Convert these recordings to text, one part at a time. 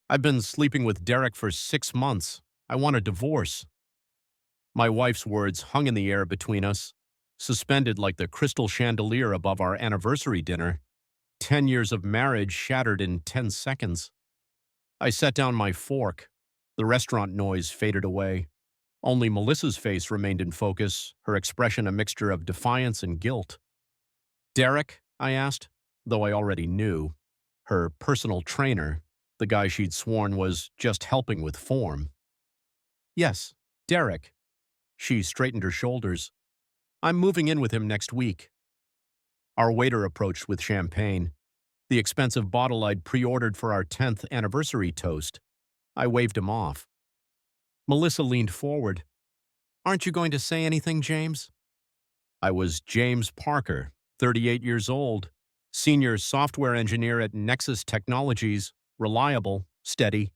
I've been sleeping with Derek for 6 months. I want a divorce. My wife's words hung in the air between us, suspended like the crystal chandelier above our anniversary dinner. 10 years of marriage shattered in 10 seconds. I set down my fork. The restaurant noise faded away. Only Melissa's face remained in focus, her expression a mixture of defiance and guilt. Derek? I asked, though I already knew. Her personal trainer, the guy she'd sworn was just helping with form. Yes, Derek. She straightened her shoulders. I'm moving in with him next week. Our waiter approached with champagne, the expensive bottle I'd pre-ordered for our 10th anniversary toast. I waved him off. Melissa leaned forward. Aren't you going to say anything, James? I was James Parker, 38 years old, senior software engineer at Nexus Technologies, reliable, steady,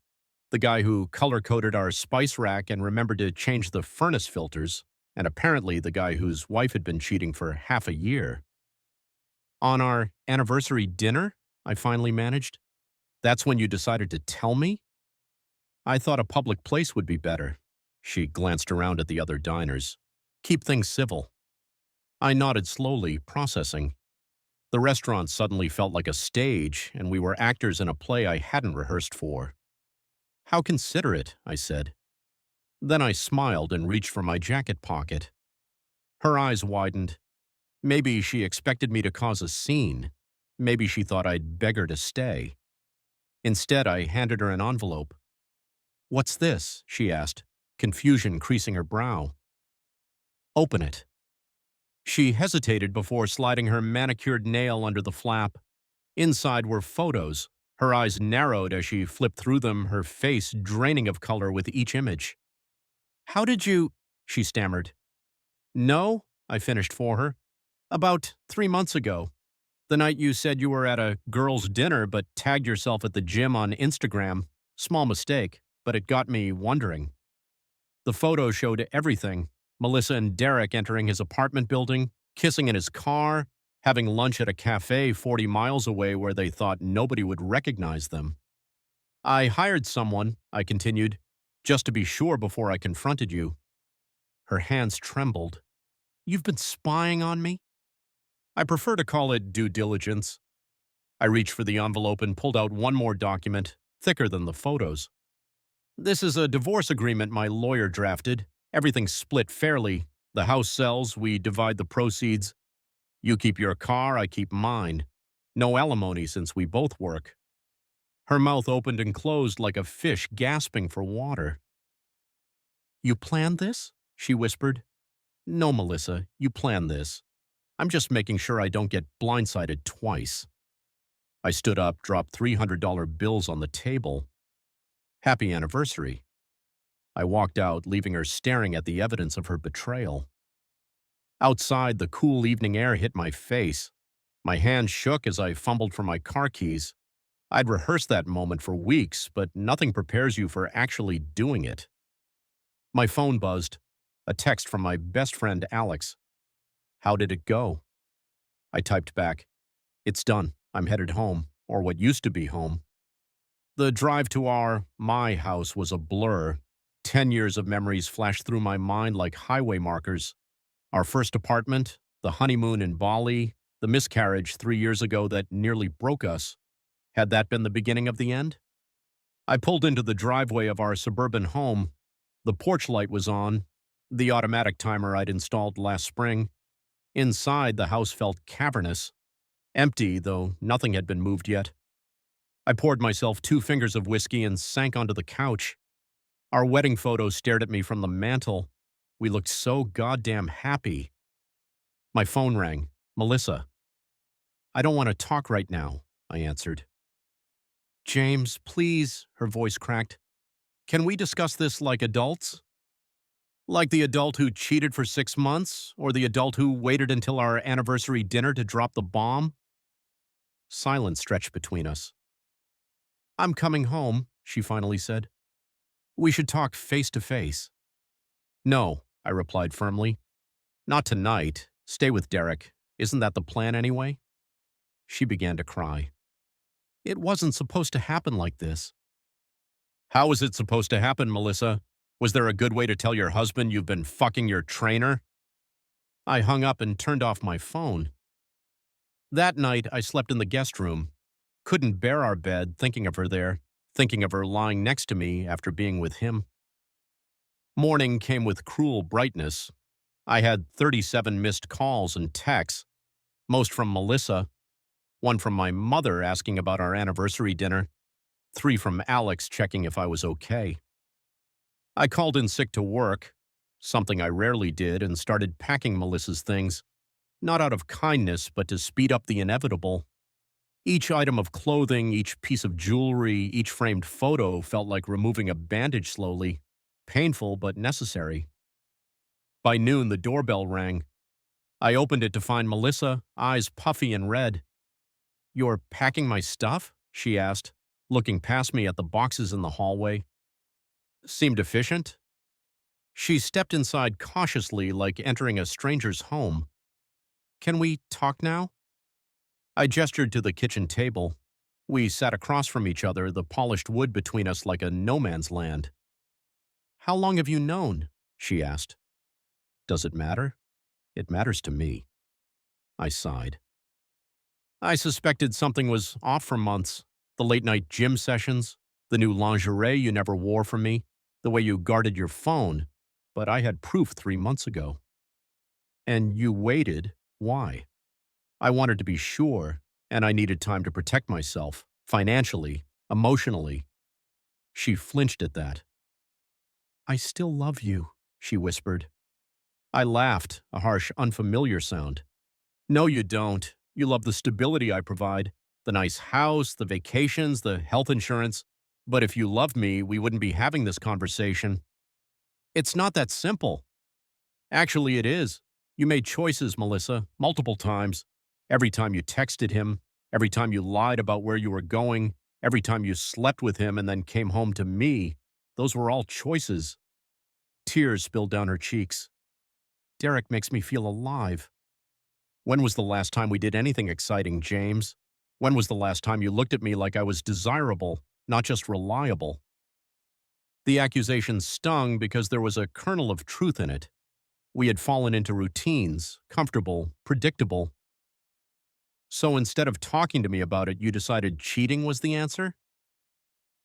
the guy who color-coded our spice rack and remembered to change the furnace filters, and apparently the guy whose wife had been cheating for half a year. On our anniversary dinner, I finally managed. That's when you decided to tell me? I thought a public place would be better. She glanced around at the other diners. Keep things civil. I nodded slowly, processing. The restaurant suddenly felt like a stage, and we were actors in a play I hadn't rehearsed for. How considerate, I said. Then I smiled and reached for my jacket pocket. Her eyes widened. Maybe she expected me to cause a scene. Maybe she thought I'd beg her to stay. Instead, I handed her an envelope. What's this? She asked, confusion creasing her brow. Open it. She hesitated before sliding her manicured nail under the flap. Inside were photos. Her eyes narrowed as she flipped through them, her face draining of color with each image. How did you? She stammered. No, I finished for her. About 3 months ago. The night you said you were at a girls' dinner but tagged yourself at the gym on Instagram. Small mistake, but it got me wondering. The photo showed everything. Melissa and Derek entering his apartment building, kissing in his car, having lunch at a cafe 40 miles away where they thought nobody would recognize them. I hired someone, I continued, just to be sure before I confronted you. Her hands trembled. You've been spying on me? I prefer to call it due diligence. I reached for the envelope and pulled out one more document, thicker than the photos. This is a divorce agreement my lawyer drafted. Everything's split fairly. The house sells, we divide the proceeds. You keep your car, I keep mine. No alimony since we both work. Her mouth opened and closed like a fish gasping for water. You planned this? She whispered. No, Melissa, you planned this. I'm just making sure I don't get blindsided twice. I stood up, dropped $300 bills on the table. Happy anniversary. I walked out, leaving her staring at the evidence of her betrayal. Outside, the cool evening air hit my face. My hand shook as I fumbled for my car keys. I'd rehearsed that moment for weeks, but nothing prepares you for actually doing it. My phone buzzed. A text from my best friend, Alex. How did it go? I typed back. It's done. I'm headed home, or what used to be home. The drive to my house was a blur. 10 years of memories flashed through my mind like highway markers. Our first apartment, the honeymoon in Bali, the miscarriage 3 years ago that nearly broke us. Had that been the beginning of the end? I pulled into the driveway of our suburban home. The porch light was on, the automatic timer I'd installed last spring. Inside, the house felt cavernous. Empty, though nothing had been moved yet. I poured myself 2 fingers of whiskey and sank onto the couch. Our wedding photo stared at me from the mantel. We looked so goddamn happy. My phone rang. Melissa. I don't want to talk right now, I answered. James, please, her voice cracked. Can we discuss this like adults? Like the adult who cheated for 6 months, or the adult who waited until our anniversary dinner to drop the bomb? Silence stretched between us. I'm coming home, she finally said. We should talk face to face. No, I replied firmly. Not tonight. Stay with Derek. Isn't that the plan anyway? She began to cry. It wasn't supposed to happen like this. How was it supposed to happen, Melissa? Was there a good way to tell your husband you've been fucking your trainer? I hung up and turned off my phone. That night, I slept in the guest room. Couldn't bear our bed, thinking of her there, thinking of her lying next to me after being with him. Morning came with cruel brightness. I had 37 missed calls and texts, most from Melissa, one from my mother asking about our anniversary dinner, 3 from Alex checking if I was okay. I called in sick to work, something I rarely did, and started packing Melissa's things, not out of kindness, but to speed up the inevitable. Each item of clothing, each piece of jewelry, each framed photo felt like removing a bandage slowly, painful but necessary. By noon, the doorbell rang. I opened it to find Melissa, eyes puffy and red. "You're packing my stuff?" she asked, looking past me at the boxes in the hallway. Seemed efficient. She stepped inside cautiously, like entering a stranger's home. "Can we talk now?" I gestured to the kitchen table. We sat across from each other, the polished wood between us like a no man's land. "How long have you known?" she asked. "Does it matter?" "It matters to me." I sighed. I suspected something was off for months. The late-night gym sessions, the new lingerie you never wore for me, the way you guarded your phone. But I had proof 3 months ago. "And you waited. Why?" "I wanted to be sure, and I needed time to protect myself, financially, emotionally." She flinched at that. "I still love you," she whispered. I laughed, a harsh, unfamiliar sound. "No, you don't. You love the stability I provide, the nice house, the vacations, the health insurance. But if you loved me, we wouldn't be having this conversation." "It's not that simple." "Actually, it is. You made choices, Melissa, multiple times. Every time you texted him, every time you lied about where you were going, every time you slept with him and then came home to me, those were all choices." Tears spilled down her cheeks. "Derek makes me feel alive." "When was the last time we did anything exciting, James? When was the last time you looked at me like I was desirable, not just reliable?" The accusation stung because there was a kernel of truth in it. We had fallen into routines, comfortable, predictable. "So instead of talking to me about it, you decided cheating was the answer?"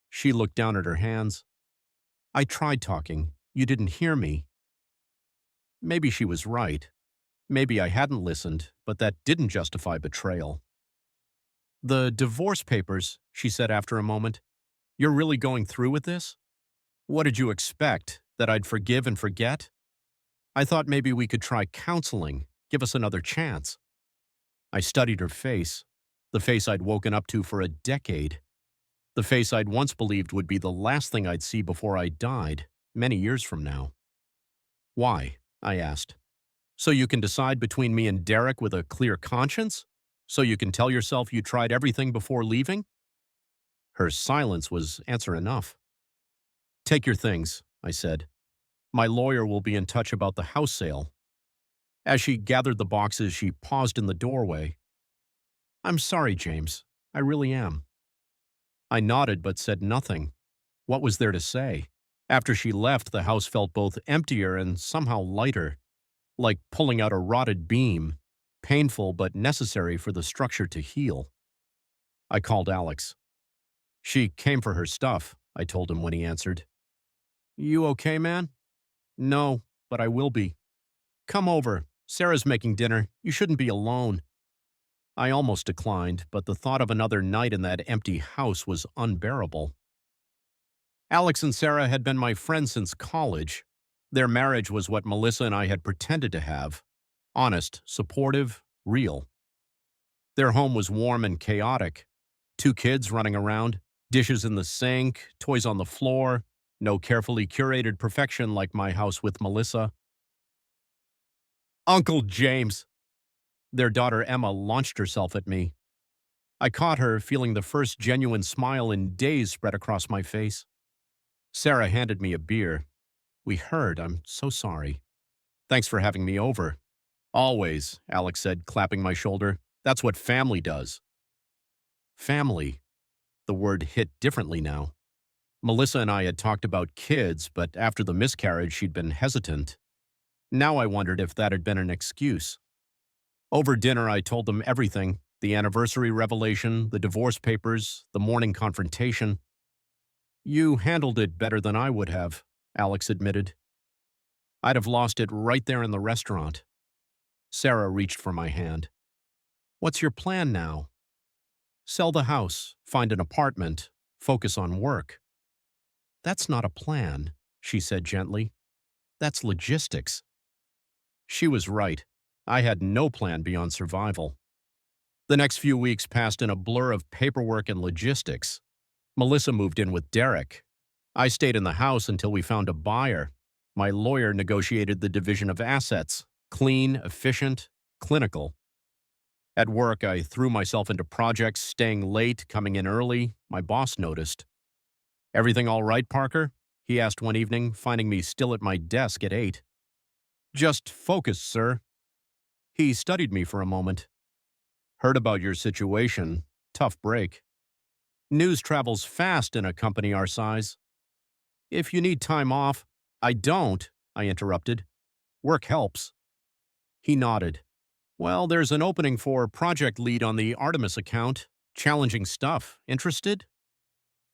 She looked down at her hands. "I tried talking. You didn't hear me." Maybe she was right. Maybe I hadn't listened, but that didn't justify betrayal. "The divorce papers," she said after a moment. "You're really going through with this? What did you expect, that I'd forgive and forget? I thought maybe we could try counseling, give us another chance." I studied her face, the face I'd woken up to for a decade, the face I'd once believed would be the last thing I'd see before I died, many years from now. "Why?" I asked. "So you can decide between me and Derek with a clear conscience? So you can tell yourself you tried everything before leaving?" Her silence was answer enough. "Take your things," I said. "My lawyer will be in touch about the house sale." As she gathered the boxes, she paused in the doorway. "I'm sorry, James. I really am." I nodded but said nothing. What was there to say? After she left, the house felt both emptier and somehow lighter, like pulling out a rotted beam, painful but necessary for the structure to heal. I called Alex. "She came for her stuff," I told him when he answered. "You okay, man?" "No, but I will be." "Come over. Sarah's making dinner. You shouldn't be alone." I almost declined, but the thought of another night in that empty house was unbearable. Alex and Sarah had been my friends since college. Their marriage was what Melissa and I had pretended to have. Honest, supportive, real. Their home was warm and chaotic. 2 kids running around, dishes in the sink, toys on the floor, no carefully curated perfection like my house with Melissa. "Uncle James!" Their daughter Emma launched herself at me. I caught her, feeling the first genuine smile in days spread across my face. Sarah handed me a beer. "We heard. I'm so sorry." "Thanks for having me over." "Always," Alex said, clapping my shoulder. "That's what family does." Family. The word hit differently now. Melissa and I had talked about kids, but after the miscarriage, she'd been hesitant. Now I wondered if that had been an excuse. Over dinner, I told them everything: the anniversary revelation, the divorce papers, the morning confrontation. You handled it better than I would have, Alex admitted. I'd have lost it right there in the restaurant. Sarah reached for my hand. What's your plan now? Sell the house, find an apartment, focus on work. That's not a plan, she said gently. That's logistics. She was right. I had no plan beyond survival. The next few weeks passed in a blur of paperwork and logistics. Melissa moved in with Derek. I stayed in the house until we found a buyer. My lawyer negotiated the division of assets: clean, efficient, clinical. At work, I threw myself into projects, staying late, coming in early. My boss noticed. Everything all right, Parker? He asked one evening, finding me still at my desk at 8. Just focus, sir. He studied me for a moment. Heard about your situation. Tough break. News travels fast in a company our size. If you need time off— I don't, I interrupted. Work helps. He nodded. Well, there's an opening for project lead on the Artemis account. Challenging stuff. Interested?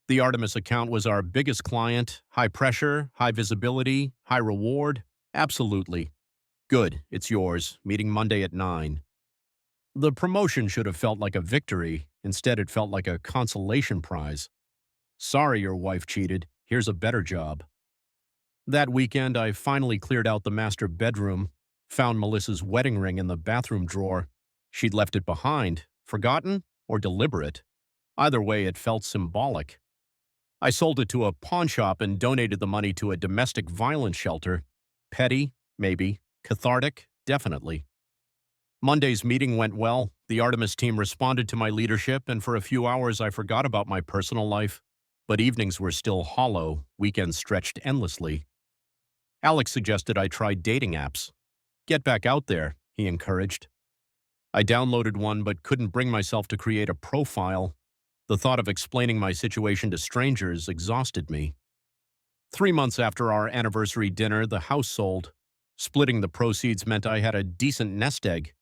The Artemis account was our biggest client. High pressure, high visibility, high reward. Absolutely. Good, it's yours. Meeting Monday at 9. The promotion should have felt like a victory. Instead, it felt like a consolation prize. Sorry your wife cheated. Here's a better job. That weekend, I finally cleared out the master bedroom, found Melissa's wedding ring in the bathroom drawer. She'd left it behind, forgotten or deliberate. Either way, it felt symbolic. I sold it to a pawn shop and donated the money to a domestic violence shelter. Petty, maybe. Cathartic, definitely. Monday's meeting went well. The Artemis team responded to my leadership, and for a few hours I forgot about my personal life. But evenings were still hollow, weekends stretched endlessly. Alex suggested I try dating apps. Get back out there, he encouraged. I downloaded one but couldn't bring myself to create a profile. The thought of explaining my situation to strangers exhausted me. 3 months after our anniversary dinner, the house sold. Splitting the proceeds meant I had a decent nest egg.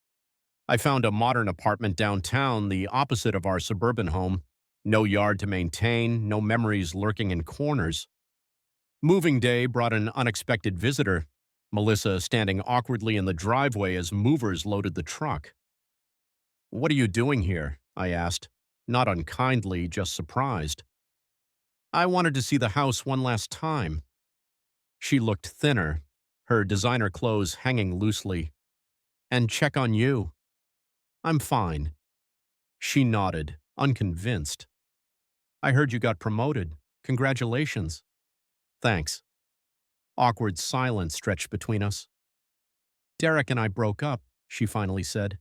I found a modern apartment downtown, the opposite of our suburban home. No yard to maintain, no memories lurking in corners. Moving day brought an unexpected visitor, Melissa standing awkwardly in the driveway as movers loaded the truck. What are you doing here? I asked, not unkindly, just surprised. I wanted to see the house one last time. She looked thinner, her designer clothes hanging loosely. And check on you. I'm fine. She nodded, unconvinced. I heard you got promoted. Congratulations. Thanks. Awkward silence stretched between us. Derek and I broke up, she finally said.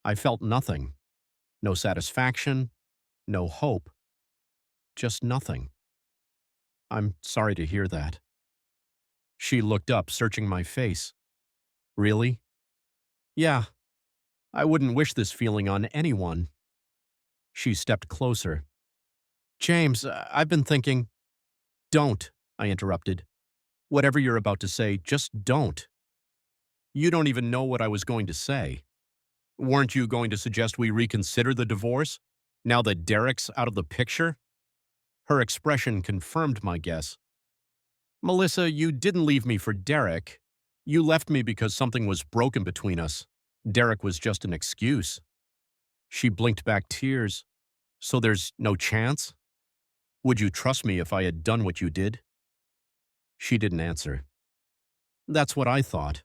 I felt nothing. No satisfaction, no hope. Just nothing. I'm sorry to hear that. She looked up, searching my face. Really? Yeah. I wouldn't wish this feeling on anyone. She stepped closer. James, I've been thinking— Don't, I interrupted. Whatever you're about to say, just don't. You don't even know what I was going to say. Weren't you going to suggest we reconsider the divorce, now that Derek's out of the picture? Her expression confirmed my guess. Melissa, you didn't leave me for Derek. You left me because something was broken between us. Derek was just an excuse. She blinked back tears. So there's no chance? Would you trust me if I had done what you did? She didn't answer. That's what I thought.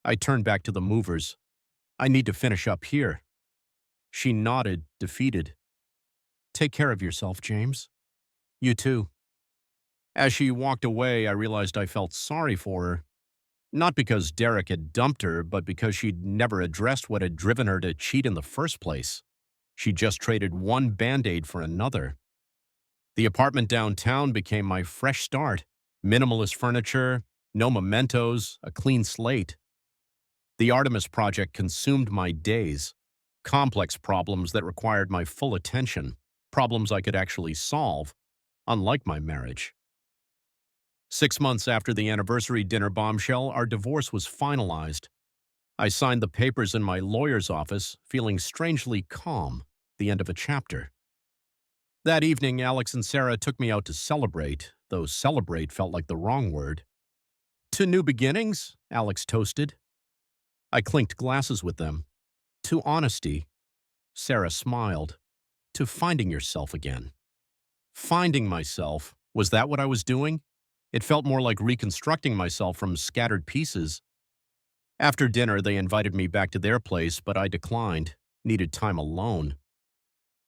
I turned back to the movers. I need to finish up here. She nodded, defeated. Take care of yourself, James. You too. As she walked away, I realized I felt sorry for her. Not because Derek had dumped her, but because she'd never addressed what had driven her to cheat in the first place. She just traded one Band-Aid for another. The apartment downtown became my fresh start. Minimalist furniture, no mementos, a clean slate. The Artemis project consumed my days. Complex problems that required my full attention. Problems I could actually solve. unlike my marriage. 6 months after the anniversary dinner bombshell, our divorce was finalized. I signed the papers in my lawyer's office, feeling strangely calm, the end of a chapter. That evening, Alex and Sarah took me out to celebrate, though celebrate felt like the wrong word. To new beginnings, Alex toasted. I clinked glasses with them. To honesty, Sarah smiled. To finding yourself again. Finding myself, was that what I was doing? It felt more like reconstructing myself from scattered pieces. After dinner, they invited me back to their place, but I declined, needed time alone.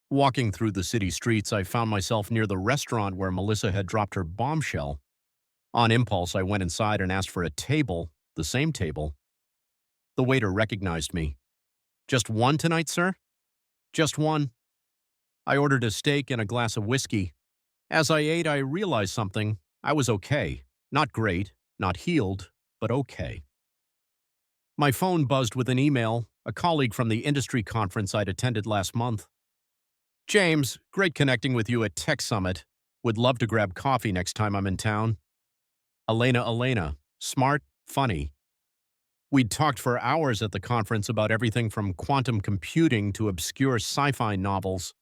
Walking through the city streets, I found myself near the restaurant where Melissa had dropped her bombshell. On impulse, I went inside and asked for a table, the same table. The waiter recognized me. Just one tonight, sir? Just one. I ordered a steak and a glass of whiskey. As I ate, I realized something. I was okay. Not great, not healed, but okay. My phone buzzed with an email, a colleague from the industry conference I'd attended last month. James, great connecting with you at Tech Summit. Would love to grab coffee next time I'm in town. Elena, smart, funny. We'd talked for hours at the conference about everything from quantum computing to obscure sci-fi novels.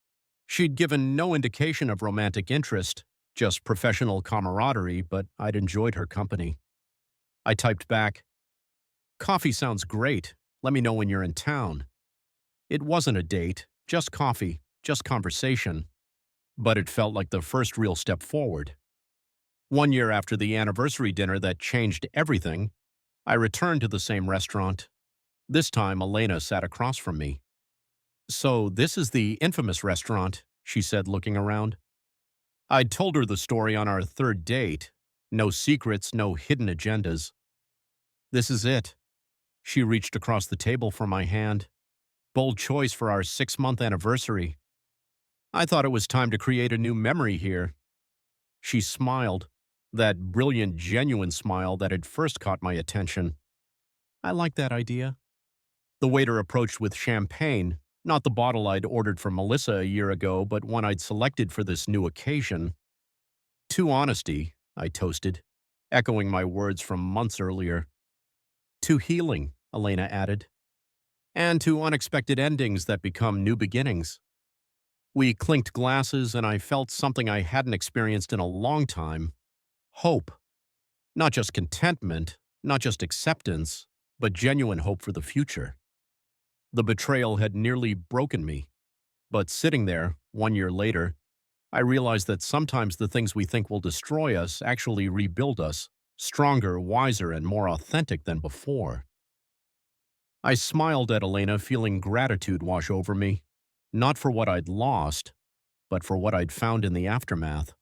She'd given no indication of romantic interest, just professional camaraderie, but I'd enjoyed her company. I typed back, "Coffee sounds great. Let me know when you're in town." It wasn't a date, just coffee, just conversation. But it felt like the first real step forward. 1 year after the anniversary dinner that changed everything, I returned to the same restaurant. This time, Elena sat across from me. "So this is the infamous restaurant," she said, looking around. I'd told her the story on our third date. No secrets, no hidden agendas. "This is it." She reached across the table for my hand. "Bold choice for our 6-month anniversary. I thought it was time to create a new memory here." She smiled, that brilliant, genuine smile that had first caught my attention. "I like that idea." The waiter approached with champagne, not the bottle I'd ordered for Melissa a year ago, but one I'd selected for this new occasion. "To honesty," I toasted, echoing my words from months earlier. "To healing," Elena added. "And to unexpected endings that become new beginnings." We clinked glasses, and I felt something I hadn't experienced in a long time. Hope. Not just contentment, not just acceptance, but genuine hope for the future. The betrayal had nearly broken me. But sitting there, 1 year later, I realized that sometimes the things we think will destroy us actually rebuild us, stronger, wiser, and more authentic than before. I smiled at Elena, feeling gratitude wash over me, not for what I'd lost, but for what I'd found in the aftermath.